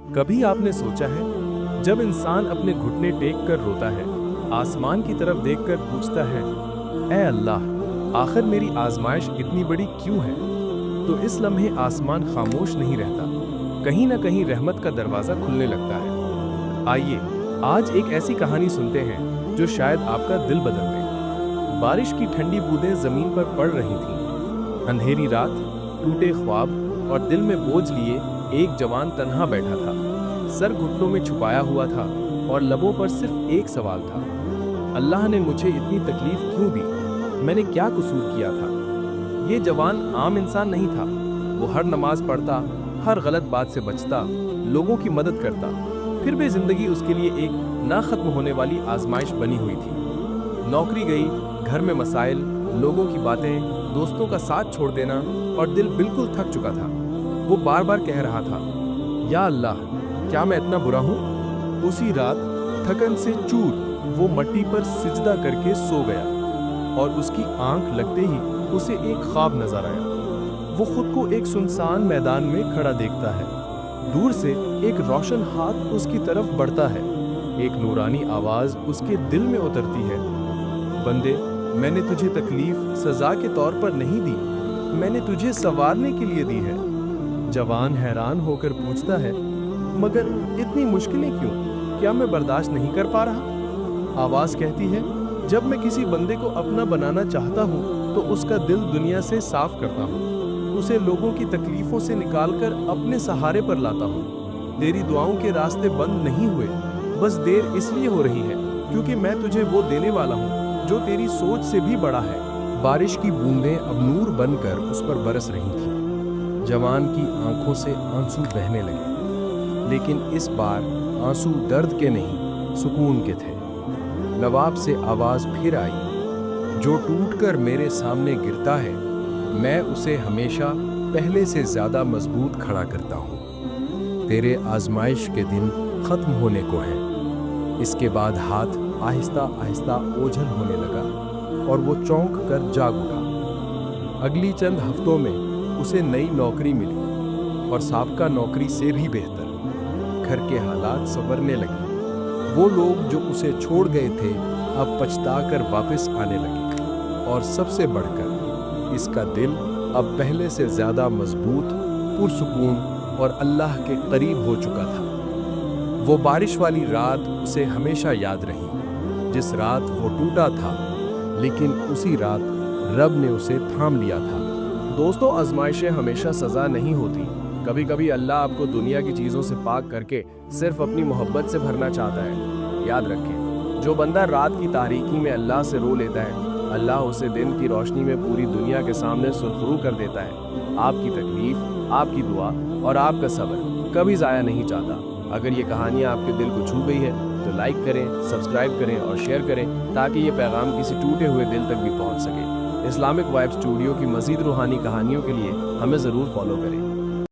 कभी आपने सोचा है, जब इंसान अपने घुटने टेक कर रोता है, आसमान की तरफ देखकर पूछता है, ऐ अल्लाह, आखिर मेरी आजमाइश इतनी बड़ी क्यों है? तो इस लम्हे आसमान खामोश नहीं रहता, कहीं ना कहीं रहमत का दरवाज़ा खुलने लगता है। आइए, आज एक ऐसी कहानी सुनते हैं जो शायद आपका दिल बदल दे। बारिश की ठंडी बूंदें ज़मीन पर पड़ रही थीं। अंधेरी रात, टूटे ख्वाब और दिल में बोझ लिए एक जवान तन्हा बैठा था। सर घुटनों में छुपाया हुआ था और लबों पर सिर्फ एक सवाल था, अल्लाह ने मुझे इतनी तकलीफ क्यों दी? मैंने क्या कसूर किया था? ये जवान आम इंसान नहीं था। वो हर नमाज पढ़ता, हर गलत बात से बचता, लोगों की मदद करता। फिर भी जिंदगी उसके लिए एक ना खत्म होने वाली आजमाइश बनी हुई थी। नौकरी गई, घर में मसाइल, लोगों की बातें, दोस्तों का साथ छोड़ देना और दिल बिल्कुल थक चुका था। वो बार बार कह रहा था, या अल्लाह, क्या मैं इतना बुरा हूँ? उसी रात थकन से चूर वो मट्टी पर सिजदा करके सो गया और उसकी आंख लगते ही उसे एक ख्वाब नजर आया। वो खुद को एक सुनसान मैदान में खड़ा देखता है। दूर से एक रोशन हाथ उसकी तरफ बढ़ता है। एक नूरानी आवाज उसके दिल में उतरती है, बंदे, मैंने तुझे तकलीफ सजा के तौर पर नहीं दी, मैंने तुझे संवारने के लिए दी है। जवान हैरान होकर पूछता है, मगर इतनी मुश्किलें क्यों? क्या मैं बर्दाश्त नहीं कर पा रहा? आवाज कहती है, जब मैं किसी बंदे को अपना बनाना चाहता हूँ तो उसका दिल दुनिया से साफ करता हूँ, उसे लोगों की तकलीफों से निकालकर अपने सहारे पर लाता हूँ। तेरी दुआओं के रास्ते बंद नहीं हुए, बस देर इसलिए हो रही है क्योंकि मैं तुझे वो देने वाला हूँ जो तेरी सोच से भी बड़ा है। बारिश की बूंदें अब नूर बनकर उस पर बरस रही थीं। जवान की आंखों से आंसू बहने लगे, लेकिन इस बार आंसू दर्द के नहीं, सुकून के थे। नवाब से आवाज फिर आई, जो टूटकर मेरे सामने गिरता है, मैं उसे हमेशा पहले से ज्यादा मजबूत खड़ा करता हूँ। तेरे आजमाइश के दिन खत्म होने को हैं। इसके बाद हाथ आहिस्ता आहिस्ता ओझल होने लगा और वो चौंक कर जाग उठा। अगली चंद हफ्तों में उसे नई नौकरी मिली और साबका नौकरी से भी बेहतर। घर के हालात संवरने लगे। वो लोग जो उसे छोड़ गए थे अब पछताकर वापस आने लगे, और सबसे बढ़कर इसका दिल अब पहले से ज्यादा मजबूत, पुरसुकून और अल्लाह के करीब हो चुका था। वो बारिश वाली रात उसे हमेशा याद रही, जिस रात वो टूटा था, लेकिन उसी रात रब ने उसे थाम लिया था। दोस्तों, आजमाइशें हमेशा सजा नहीं होती। कभी कभी अल्लाह आपको दुनिया की चीज़ों से पाक करके सिर्फ अपनी मोहब्बत से भरना चाहता है। याद रखें, जो बंदा रात की तारीकी में अल्लाह से रो लेता है, अल्लाह उसे दिन की रोशनी में पूरी दुनिया के सामने सुरखरू कर देता है। आपकी तकलीफ, आपकी दुआ और आपका सब्र कभी ज़ाया नहीं चाहता। अगर ये कहानियाँ आपके दिल को छू गई है तो लाइक करें, सब्सक्राइब करें और शेयर करें, ताकि ये पैगाम किसी टूटे हुए दिल तक भी पहुँच सके। इस्लामिक वाइब स्टूडियो की मज़ीद रूहानी कहानियों के लिए हमें ज़रूर फॉलो करें।